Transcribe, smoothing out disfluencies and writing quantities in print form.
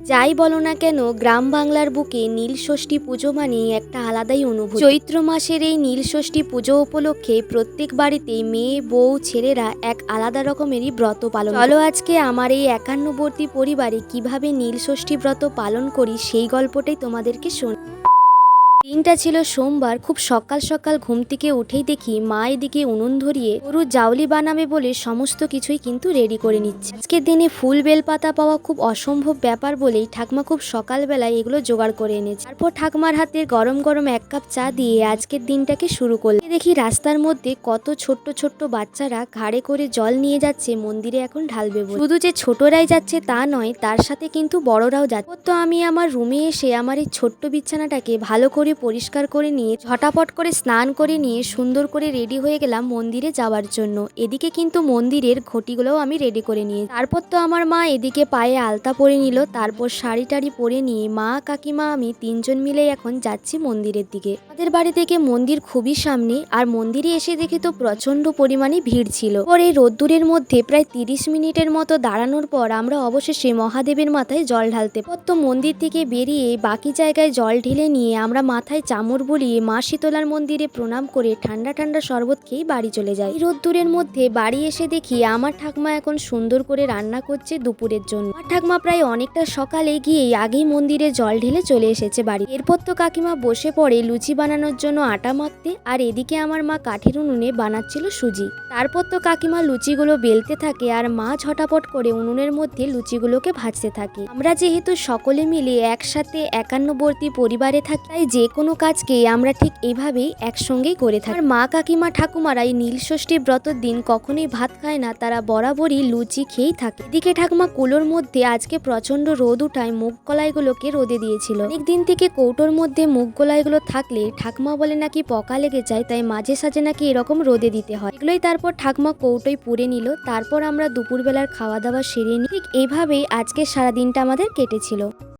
যাই বলো না কেন, গ্রাম বাংলার বুকে নীলষষ্ঠী পুজো মানেই একটা আলাদাই অনুভূতি। চৈত্র মাসের এই নীলষষ্ঠী পুজো উপলক্ষে প্রত্যেক বাড়িতেই মেয়ে, বউ, ছেলেরা এক আলাদা রকমেরই ব্রত পালন করে। চলো আজকে আমার এই একান্নবর্তী পরিবারে কিভাবে নীলষষ্ঠী ব্রত পালন করি সেই গল্পটাই তোমাদেরকে শোনাই। দিনটা ছিল সোমবার। খুব সকাল সকাল ঘুম থেকে উঠেই দেখি মা এদিকে উনুন ধরিয়ে গরুর জাউলি বানাবে বলে সমস্ত কিছুই কিন্তু রেডি করে নিচ্ছে। আজকের দিনে ফুল বেলপাতা পাওয়া খুব অসম্ভব ব্যাপার বলেই ঠাকমা খুব সকালবেলায় এগুলো জোগাড় করে এনেছে। তারপর ঠাকমার হাতে গরম গরম এক কাপ চা দিয়ে আজকের দিনটাকে শুরু করলে দেখি রাস্তার মধ্যে কত ছোট্ট ছোট্ট বাচ্চারা ঘাড়ে করে জল নিয়ে যাচ্ছে মন্দিরে এখন ঢালবে বলে। শুধু যে ছোটরাই যাচ্ছে তা নয়, তার সাথে কিন্তু বড়রাও যাচ্ছে। তো আমি আমার রুমে এসে আমার এই ছোট্ট বিছানাটাকে ভালো করে পরিষ্কার করে নিয়ে ঝটাপট করে স্নান করে নিয়ে সুন্দর করে রেডি হয়ে গেলাম মন্দিরে যাওয়ার জন্য। এদিকে কিন্তু মন্দিরের ঘটিগুলোও আমি রেডি করে নিয়ে, তারপর তো আমার মা এদিকে পায়ে আলতা পরে নিল, তারপর শাড়ি টাড়ি পরে নিয়ে মা, কাকিমা, আমি তিনজন মিলে এখন যাচ্ছি মন্দিরের দিকে। আমাদের বাড়ি থেকে মন্দির খুবই সামনে, আর মন্দিরে এসে দেখি তো প্রচন্ড পরিমাণে ভিড় ছিল। পরে রোদ্দুরের মধ্যে প্রায় 30 মিনিটের মতো দাঁড়ানোর পর আমরা অবশেষে মহাদেবের মাথায় জল ঢালতে তো মন্দির থেকে বেরিয়ে বাকি জায়গায় জল ঢেলে নিয়ে আমরা মাথায় চামর বুলিয়ে মা শীতলার মন্দিরে প্রণাম করে ঠান্ডা ঠান্ডা শরবত খেয়ে বাড়ি চলে যাই। এই রোদ্দুরের মধ্যে বাড়ি এসে দেখি আমার ঠাকমা এখন সুন্দর করে রান্না করছে দুপুরের জন্য। আমার ঠাকমা প্রায় অনেকটা সকালে গিয়েই আগেই মন্দিরে জল ঢেলে চলে এসেছে বাড়ি। এরপর তো কাকিমা বসে পড়ে লুচি বানানোর জন্য আটা মাখতে, আর এদিকে আমার মা কাঠের উনুনে বানাচ্ছিল সুজি। তারপর তো কাকিমা লুচিগুলো বেলতে থাকে আর মা ঝটাপট করে উনুনের মধ্যে লুচিগুলোকে ভাজতে থাকে। আমরা যেহেতু সকলে মিলে একসাথে একান্নবর্তী পরিবারে থাকি, তাই যে কোনো কাজকে আমরা ঠিক এইভাবেই একসঙ্গেই করে থাকি। আর মা, কাকিমা, ঠাকুমারা এই নীলষষ্ঠী ব্রতর দিন কখনোই ভাত খায় না, তারা বরাবরই লুচি খেয়েই থাকে। এদিকে ঠাকুমা কুলোর মধ্যে আজকে প্রচন্ড রোদ উঠায় মুগ কলাইগুলোকে রোদে দিয়েছিল। অনেকদিন থেকে কৌটোর মধ্যে মুগ কলাইগুলো থাকলে ঠাকুমা বলে নাকি পকা লেগে যায়, তাই মাঝে সাঝে নাকি এরকম রোদে দিতে হয়। এগুলোই তারপর ঠাকুমা কৌটোয় পুড়ে নিল। তারপর আমরা দুপুরবেলার খাওয়া দাওয়া সেরে নিই। ঠিক এইভাবেই আজকে সারাদিনটা আমাদের কেটেছিল।